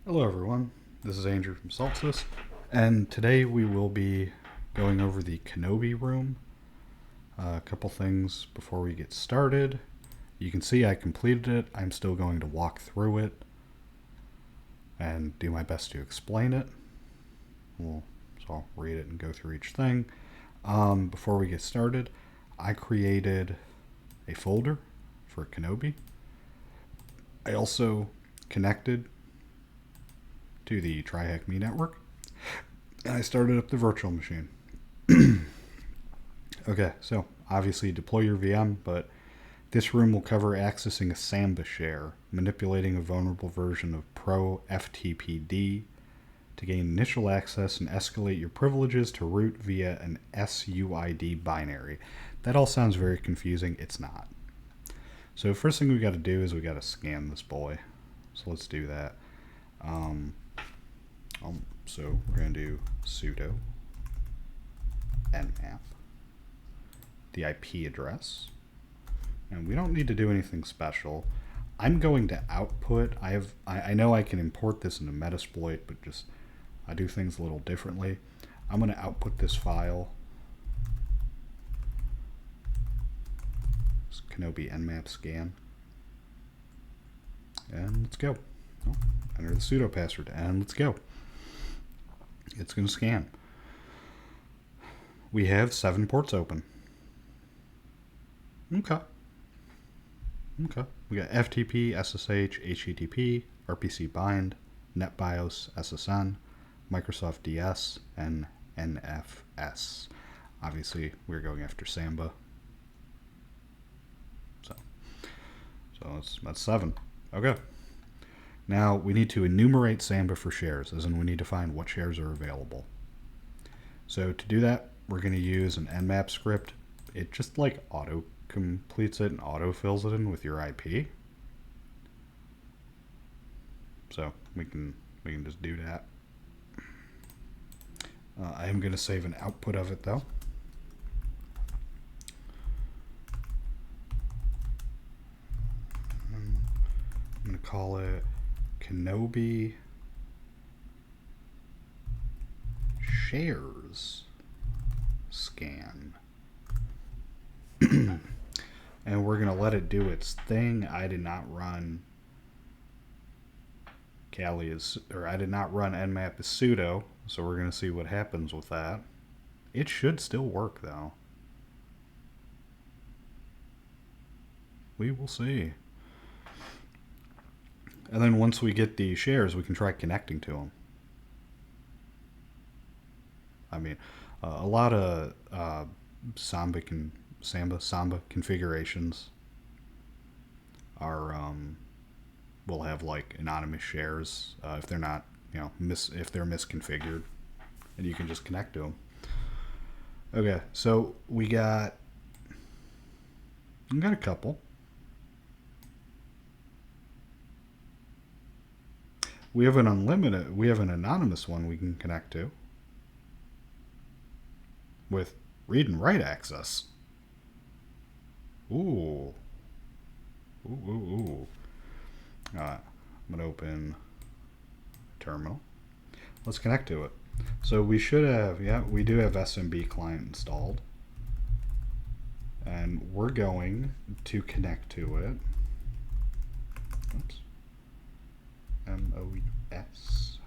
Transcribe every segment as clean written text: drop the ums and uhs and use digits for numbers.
Hello everyone, this is Andrew from Solstice, and today we will be going over the Kenobi room. A couple things before we get started. You can see I completed it. I'm still going to walk through it and do my best to explain it. So I'll read it and go through each thing. Before we get started, I created a folder for Kenobi. I also connected to the Tryhackme network, and I started up the virtual machine. Okay, so obviously deploy your VM, but this room will cover accessing a Samba share, manipulating a vulnerable version of Pro FTPD to gain initial access and escalate your privileges to root via an SUID binary. That all sounds very confusing. It's not. So first thing we got to do is we got to scan this boy. So let's do that. So we're going to do sudo nmap, the IP address, and we don't need to do anything special. I'm going to output. I know I can import this into Metasploit, but just I do things a little differently. I'm going to output this file. It's Kenobi nmap scan, and let's go. Oh, enter the sudo password, and let's go. It's going to scan. We have 7 ports open. Okay. We got FTP, SSH, HTTP, RPC bind, NetBIOS, SSN, Microsoft DS, and NFS. Obviously, we're going after Samba. So that's 7. Okay. Now we need to enumerate Samba for shares, as in we need to find what shares are available. So to do that, we're going to use an nmap script. It just like auto completes it and auto fills it in with your IP. So we can just do that. I am going to save an output of it though. I'm going to call it Kenobi shares scan. And we're going to let it do its thing. I did not run I did not run nmap as sudo, so we're going to see what happens with that. It should still work though. We will see. And then once we get the shares, we can try connecting to them. I mean, a lot of Samba configurations are will have like anonymous shares if they're not, if they're misconfigured, and you can just connect to them. Okay, so we got a couple. We have an anonymous one we can connect to with read and write access. Ooh. Ooh. I'm going to open terminal. Let's connect to it. So we should have, we do have SMB client installed. And we're going to connect to it. Oops. MOUS.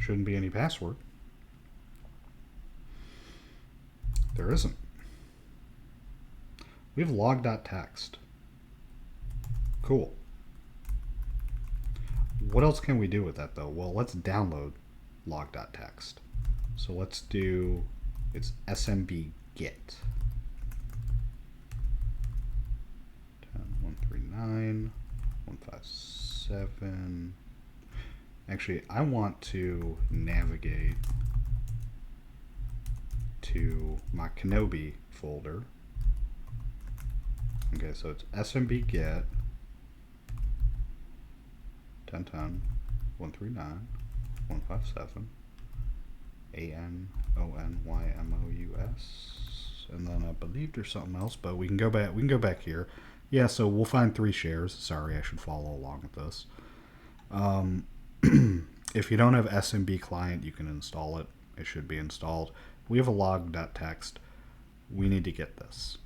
Shouldn't be any password. There isn't. We have log.txt. Cool. What else can we do with that though? Well, let's download log.txt. So let's do, it's smb get 10.139.157. Actually, I want to navigate to my Kenobi folder. Okay, so it's smb get 10.139.157 ANONYMOUS, and then I believe there's something else, but we can go back here. Yeah, so we'll find 3 shares. Sorry, I should follow along with this. If you don't have SMB client, you can install it. It should be installed. We have a log.txt. We need to get this.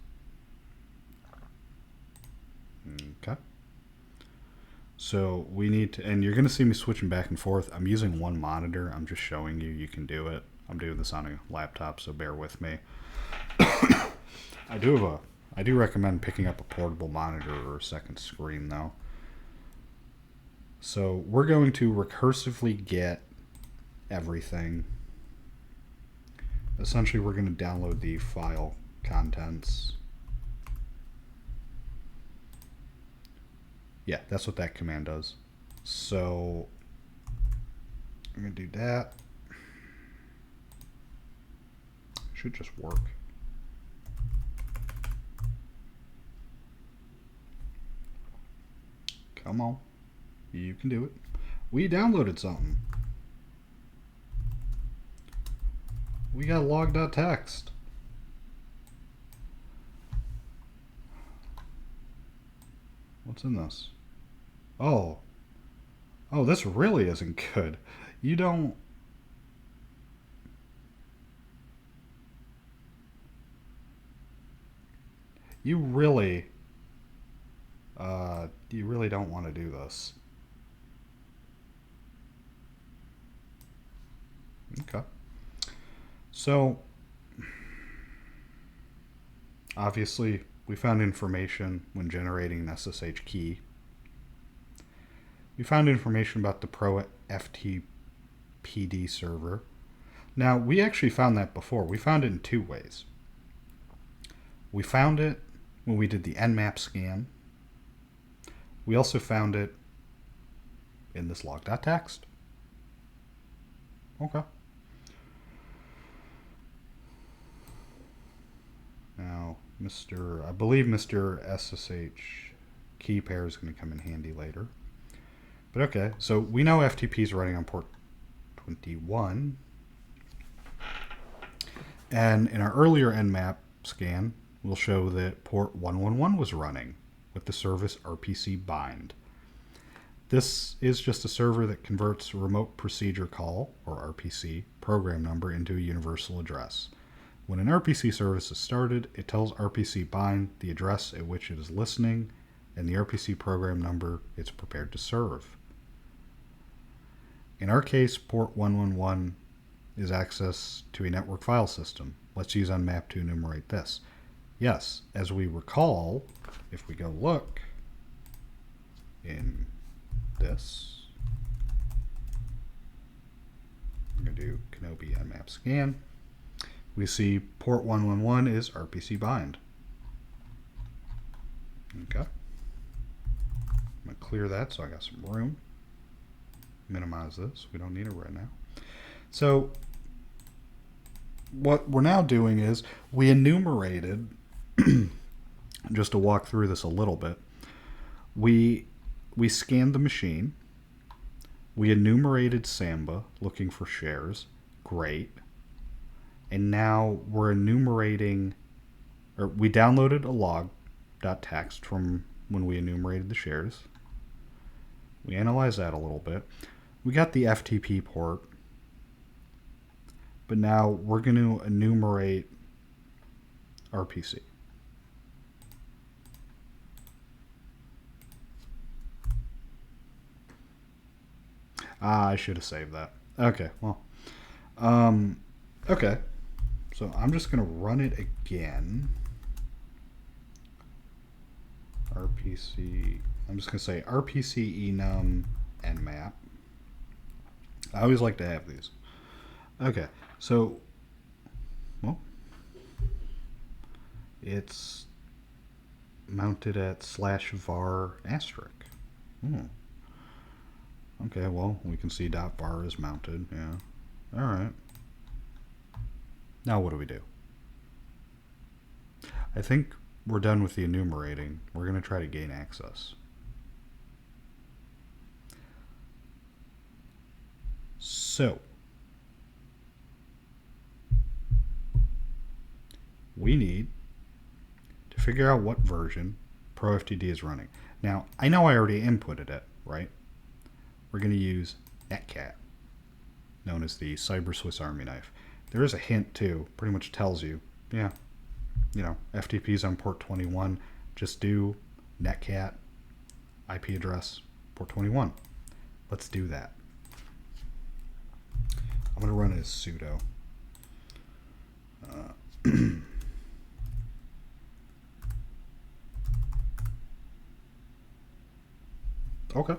Okay. So we need to, and you're going to see me switching back and forth. I'm using one monitor. I'm just showing you. You can do it. I'm doing this on a laptop, so bear with me. I do recommend picking up a portable monitor or a second screen, though. So we're going to recursively get everything. Essentially, we're going to download the file contents. Yeah, that's what that command does. So I'm going to do that. Should just work. Come on. You can do it. We downloaded something. We got log.txt. What's in this? Oh, this really isn't good. You don't... You really don't want to do this. Okay. So, obviously, we found information when generating an SSH key. We found information about the Pro FTPD server. Now, we actually found that before. We found it in two ways. We found it when we did the nmap scan. We also found it in this log.txt. Okay. Now, I believe Mr. SSH key pair is going to come in handy later. But okay, so we know FTP is running on port 21. And in our earlier nmap scan, we'll show that port 111 was running with the service RPC bind. This is just a server that converts a remote procedure call, or RPC, program number into a universal address. When an RPC service is started, it tells RPC bind the address at which it is listening and the RPC program number it's prepared to serve. In our case, port 111 is access to a network file system. Let's use unmap to enumerate this. Yes, as we recall, if we go look in this, I'm going to do Kenobi nmap scan. We see port 111 is RPC bind. Okay. I'm going to clear that so I got some room. Minimize this. We don't need it right now. So what we're now doing is we enumerated, just to walk through this a little bit, we scanned the machine. We enumerated Samba looking for shares. Great. And now we're enumerating, or we downloaded a log.txt from when we enumerated the shares. We analyzed that a little bit. We got the FTP port, but now we're going to enumerate RPC. I should have saved that. Okay, well, okay. So I'm just going to run it again. RPC, I'm just going to say RPC enum nmap. I always like to have these. Okay, so, well, it's mounted at /var asterisk. Okay, well, we can see .var is mounted, yeah. All right. Now what do we do? I think we're done with the enumerating. We're going to try to gain access. So, we need to figure out what version ProFTD is running. Now, I know I already inputted it, right? We're going to use netcat, known as the Cyber Swiss Army knife. There is a hint too, pretty much tells you, yeah, FTP's on port 21, just do netcat IP address port 21. Let's do that. I'm going to run it as sudo. Okay.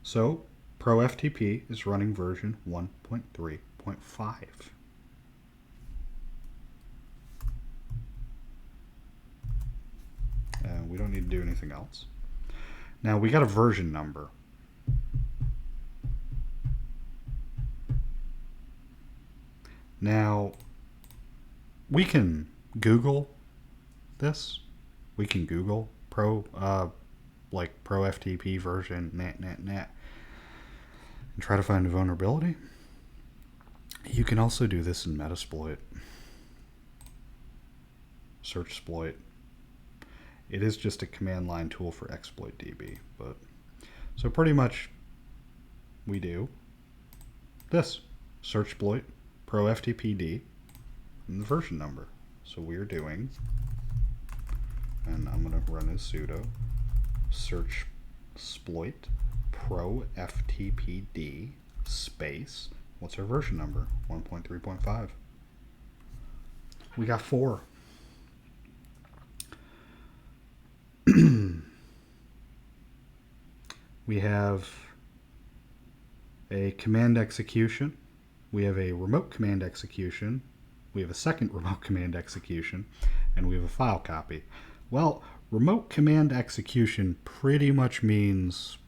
So ProFTP is running version 1.3.5. We don't need to do anything else. Now we got a version number. Now we can Google this. We can Google ProFTP version and try to find a vulnerability. You can also do this in Metasploit. Search exploit. It is just a command line tool for exploit DB, but so pretty much we do this: search exploit ProFTPD and the version number. So we're doing, and I'm going to run as sudo search exploit ProFTPD space. What's our version number? 1.3.5. We got 4. We have a command execution. We have a remote command execution. We have a second remote command execution. And we have a file copy. Well, remote command execution pretty much means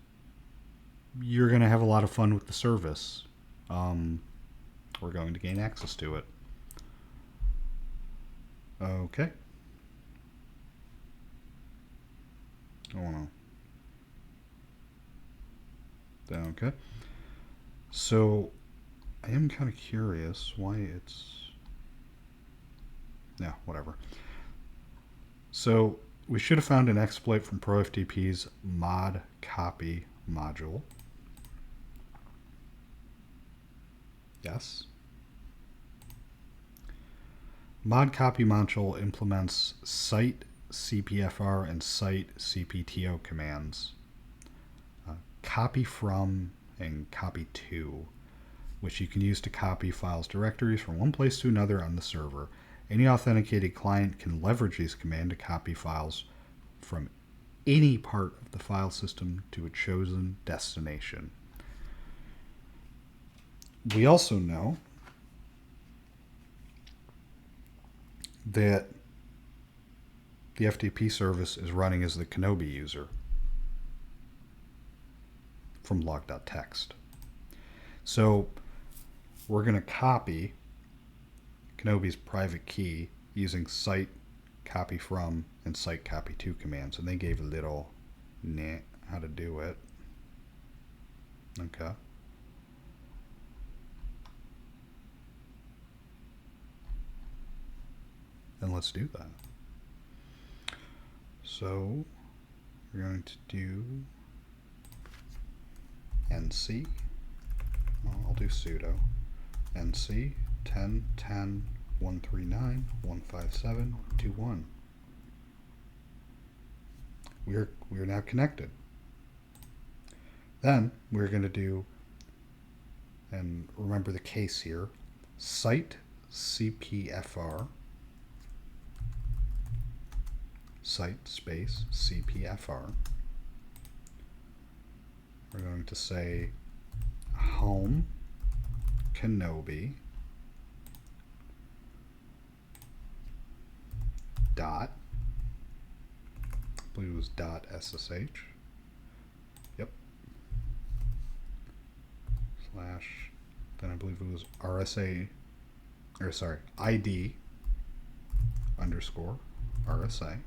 you're going to have a lot of fun with the service. We're going to gain access to it. Okay. Oh no. Okay. So I am kind of curious why it's... Yeah, whatever. So we should have found an exploit from ProFTP's mod copy module. Yes. Mod copy module implements site cpfr and site cpto commands. Copy from and copy to, which you can use to copy files directories from one place to another on the server. Any authenticated client can leverage these commands to copy files from any part of the file system to a chosen destination. We also know that the FTP service is running as the Kenobi user from log.txt. So we're going to copy Kenobi's private key using site copy from and site copy to commands, and they gave a little how to do it. Okay. And let's do that. So we're going to do nc, I'll do sudo nc 10.10.139.157.21. We're now connected. Then we're going to do, and remember the case here, site cpfr site space cpfr. We're going to say home Kenobi dot, I believe it was dot ssh. Yep. Slash, then I believe it was RSA, or sorry, ID underscore RSA.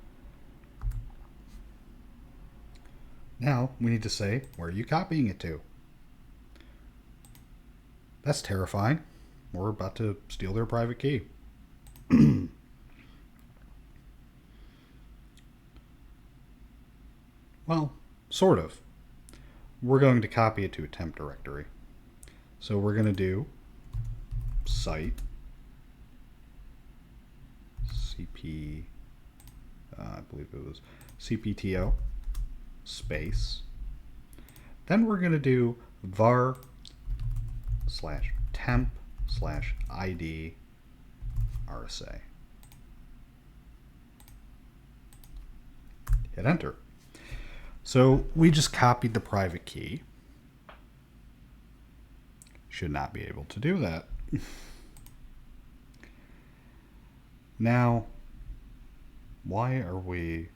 Now we need to say, where are you copying it to? That's terrifying. We're about to steal their private key. Well, sort of. we're going to copy it to a temp directory. So we're going to do site cp, I believe it was cpto space. Then we're going to do var /temp /id rsa. Hit enter. So we just copied the private key. Should not be able to do that. Now, why are we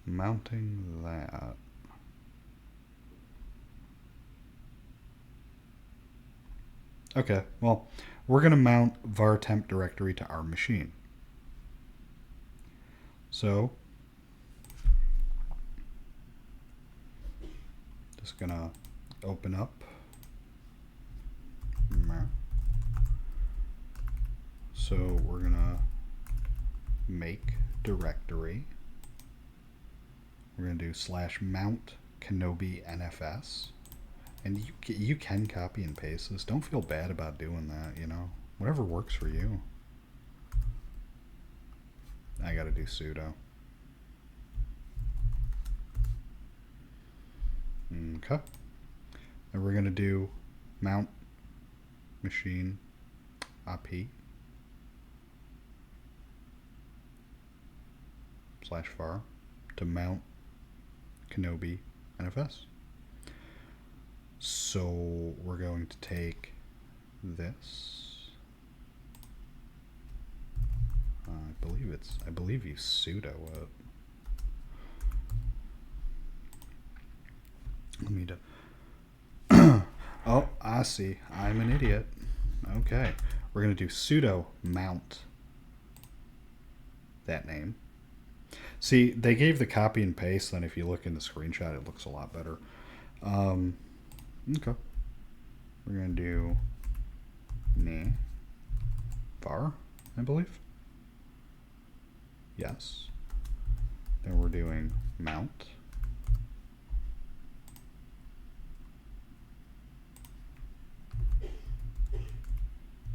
mounting that? Okay, well, we're going to mount var temp directory to our machine. So, just going to open up. So we're going to make directory. We're going to do /mount Kenobi NFS. And you can copy and paste this. Don't feel bad about doing that, you know. Whatever works for you. I got to do sudo. Okay. And we're going to do mount machine IP /var to mount Kenobi NFS. So we're going to take this. I believe you sudo it. Let me do. Oh, I see. I'm an idiot. Okay. We're going to do sudo mount that name. See, they gave the copy and paste, then if you look in the screenshot, it looks a lot better. Okay. We're going to do var, I believe. Yes. Then we're doing mount.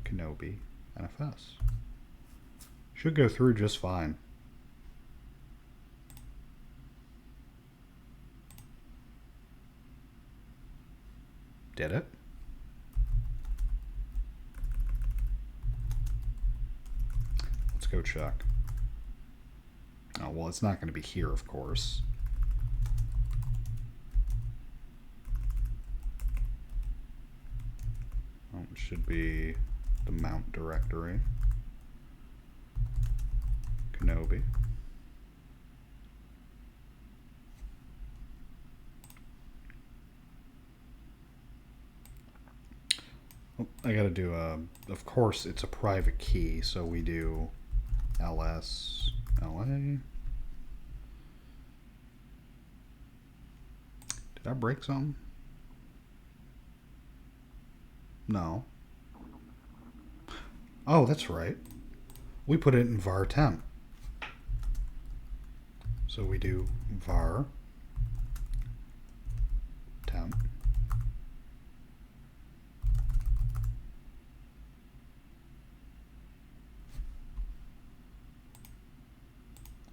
Kenobi NFS. Should go through just fine. Did it? Let's go check. Oh, well, it's not going to be here, of course. Oh, it should be the mount directory. Kenobi. Oh, I gotta do of course it's a private key, so we do ls la. Did I break something? No. Oh, that's right. We put it in var temp. So we do var temp.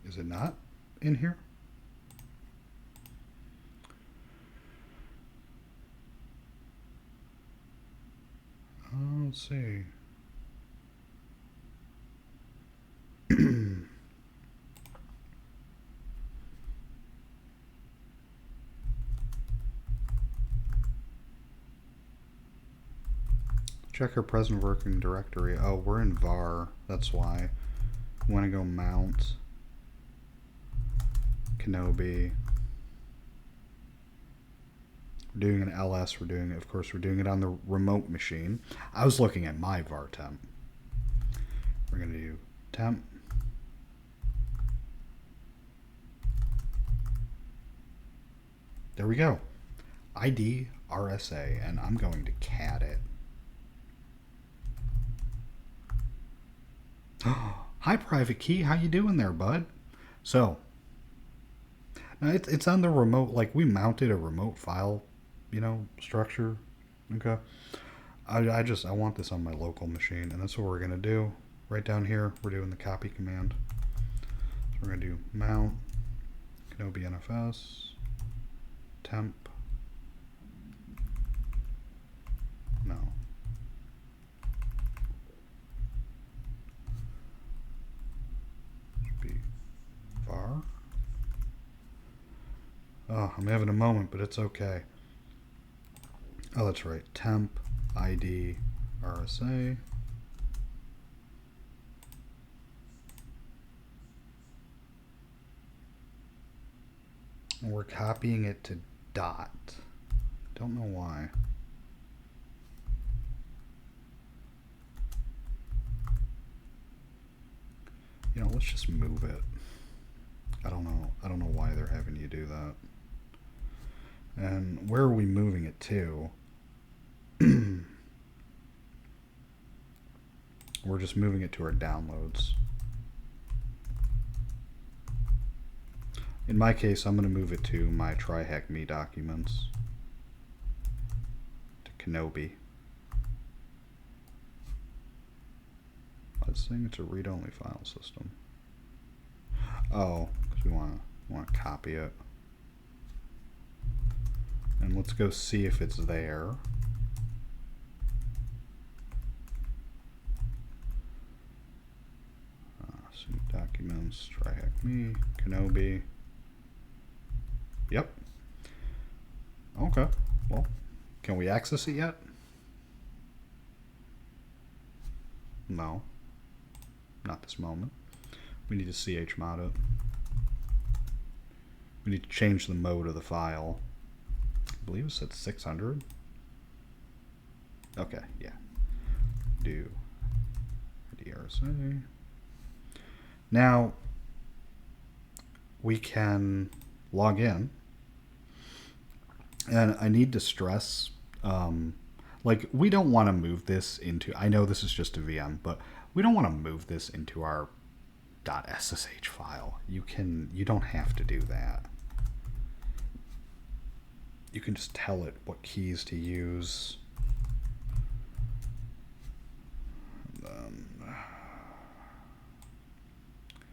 Is it not in here? Let's see. Check our present working directory. Oh, we're in var. That's why. We want to go mount Kenobi. We're doing an ls. We're doing it, of course, we're doing it on the remote machine. I was looking at my var temp. We're going to do temp. There we go. ID RSA, and I'm going to cat it. Hi, private key. How you doing there, bud? So, It's on the remote. Like we mounted a remote file, structure. Okay. I want this on my local machine, and that's what we're gonna do. Right down here, we're doing the copy command. So we're gonna do mount Kenobi NFS temp. No. Should be var. Oh, I'm having a moment, but it's okay. Oh, that's right. Temp ID RSA. And we're copying it to dot. Don't know why. Let's just move it. I don't know why they're having you do that. And where are we moving it to? We're just moving it to our downloads. In my case, I'm going to move it to my Tryhackme documents. To Kenobi. I was saying it's a read-only file system. Oh, because we want to copy it. And let's go see if it's there. Documents, Tryhackme, Kenobi. Yep. Okay. Well, can we access it yet? No. Not this moment. We need to chmod it. We need to change the mode of the file. I believe it's at 600. Okay, yeah. Do DRSA. Now we can log in, and I need to stress, like we don't want to move this into, I know this is just a VM, but we don't want to move this into our .ssh file. You don't have to do that. You can just tell it what keys to use.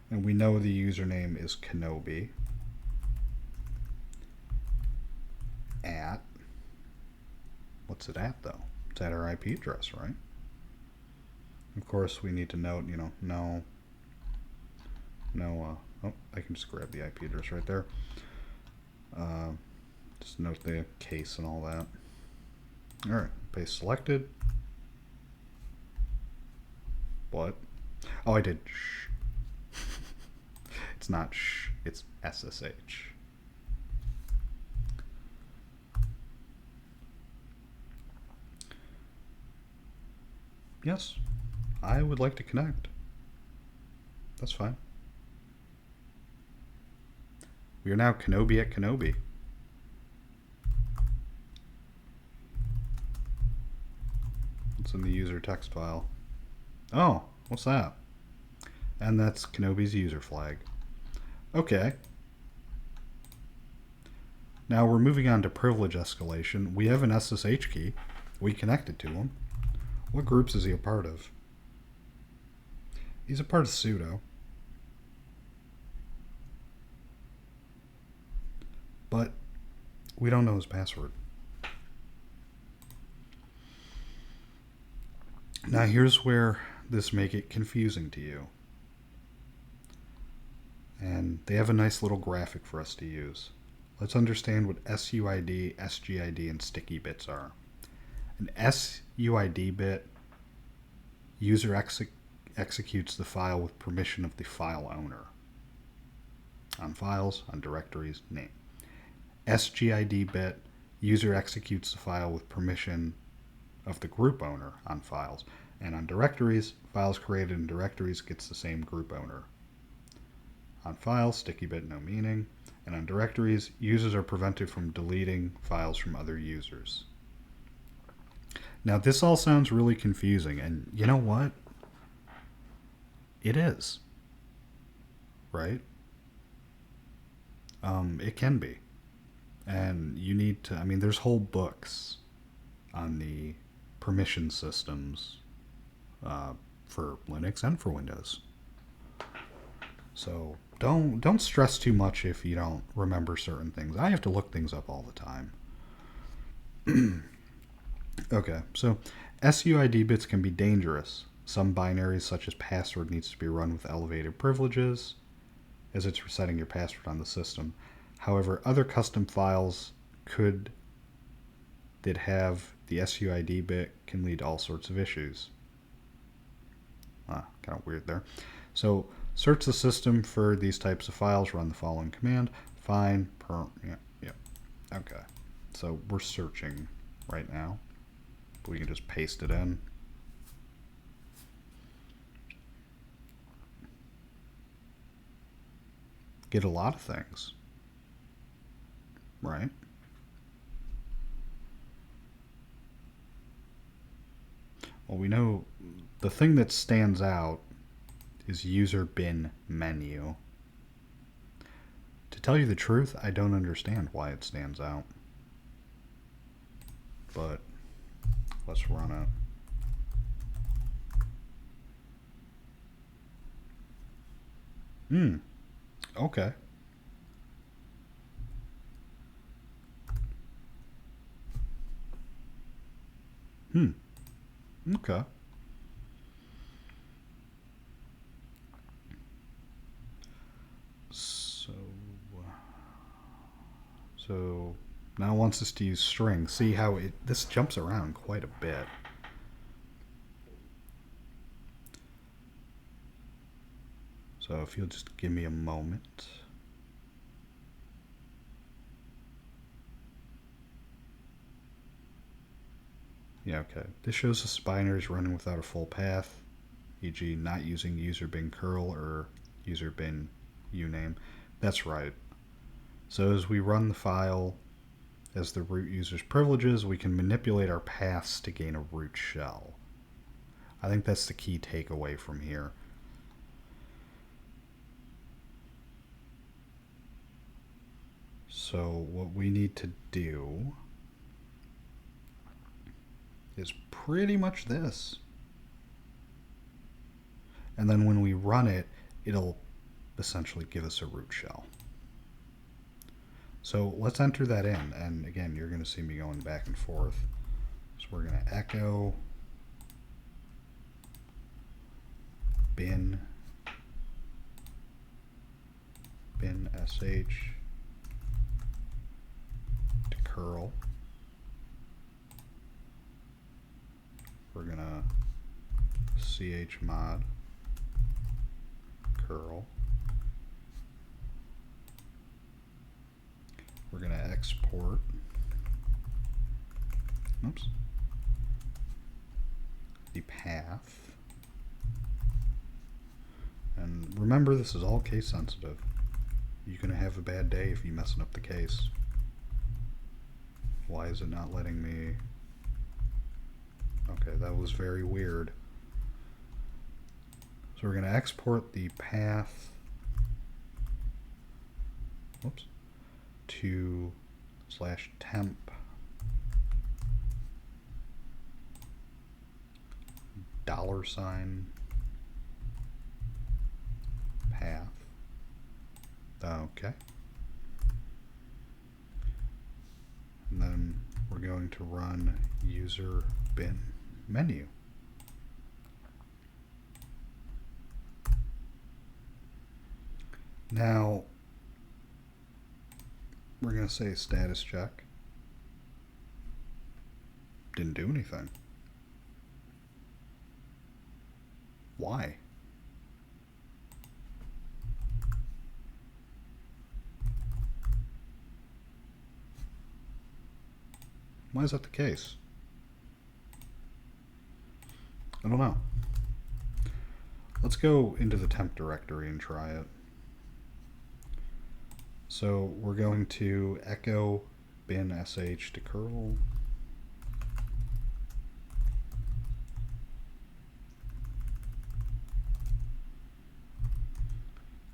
And we know the username is Kenobi at, what's it at though? It's at our IP address, right? Of course, we need to note, oh, I can just grab the IP address right there. Just note the case and all that. All right, paste selected. What? Oh, I did shh. It's not shh, it's SSH. Yes, I would like to connect. That's fine. We are now Kenobi at Kenobi. It's in the user text file. Oh, what's that? And that's Kenobi's user flag. Okay. Now we're moving on to privilege escalation. We have an SSH key. We connected to him. What groups is he a part of? He's a part of sudo. But we don't know his password. Now here's where this make it confusing to you. And they have a nice little graphic for us to use. Let's understand what SUID, SGID, and sticky bits are. An SUID bit, user executes the file with permission of the file owner. On files, on directories, name. SGID bit, user executes the file with permission of the group owner on files. And on directories, files created in directories gets the same group owner. On files, sticky bit, no meaning. And on directories, users are prevented from deleting files from other users. Now, this all sounds really confusing, and you know what? It is. Right? It can be. And you need to, I mean, there's whole books on the permission systems for Linux and for Windows. So don't stress too much if you don't remember certain things. I have to look things up all the time. Okay, so SUID bits can be dangerous. Some binaries, such as password, needs to be run with elevated privileges, as it's resetting your password on the system. However, other custom files that have the SUID bit can lead to all sorts of issues. Kind of weird there. So search the system for these types of files. Run the following command. Find yeah. Okay. So we're searching right now. We can just paste it in. Get a lot of things, right? Well, we know the thing that stands out is user bin menu. To tell you the truth, I don't understand why it stands out. But let's run it. Okay. Okay. So now it wants us to use string. See how this jumps around quite a bit. So if you'll just give me a moment. Yeah, okay. This shows us binaries running without a full path, e.g. not using user bin curl or user bin uname. That's right. So as we run the file as the root user's privileges, we can manipulate our paths to gain a root shell. I think that's the key takeaway from here. So what we need to do is pretty much this. And then when we run it, it'll essentially give us a root shell. So let's enter that in. And again, you're going to see me going back and forth. So we're going to echo bin sh to curl. We're going to chmod curl. We're going to export the path. And remember, this is all case sensitive. You're going to have a bad day if you're messing up the case. Why is it not letting me? Okay, that was very weird. So we're going to export the path to /temp $ path. Okay. And then we're going to run user bin menu. Now we're going to say status check. Didn't do anything. Why? Why is that the case? I don't know. Let's go into the temp directory and try it. So we're going to echo bin sh to curl.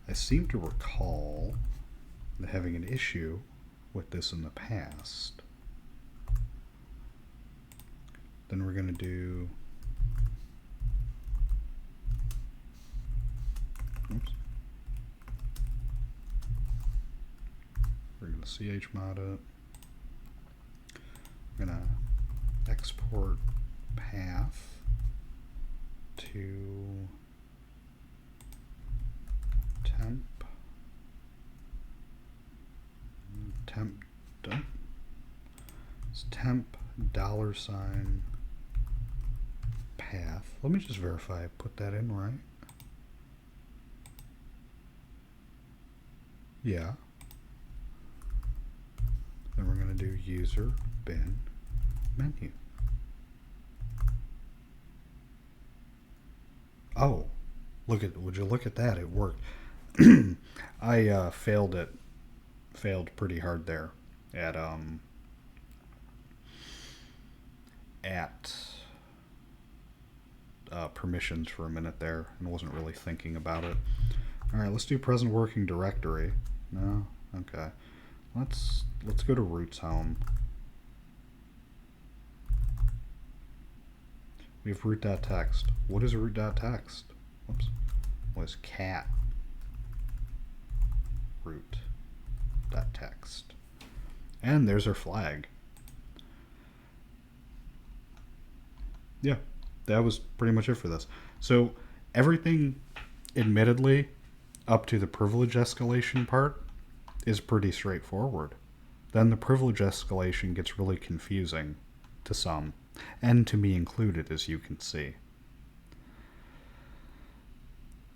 I seem to recall having an issue with this in the past. Then we're going to do, oops, we're going to chmod it. We're going to export path to temp $$ path. Let me just verify I put that in right. Yeah. Then we're going to do user bin menu. Oh, would you look at that? It worked. I failed pretty hard there at permissions for a minute there, and wasn't really thinking about it. All right, let's do present working directory. No, okay. Let's go to roots home. We have root.txt. What is root.txt? Whoops. Was cat root.txt. And there's our flag. Yeah, that was pretty much it for this. So everything, admittedly, up to the privilege escalation part is pretty straightforward. Then the privilege escalation gets really confusing to some, and to me included, as you can see.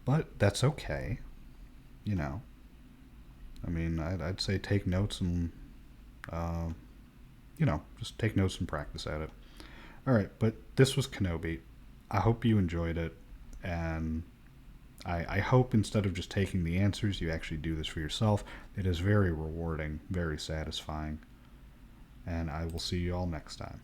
But that's okay, you know. I mean, I'd say take notes and, just take notes and practice at it. All right, but this was Kenobi. I hope you enjoyed it, and I hope instead of just taking the answers, you actually do this for yourself. It is very rewarding, very satisfying, and I will see you all next time.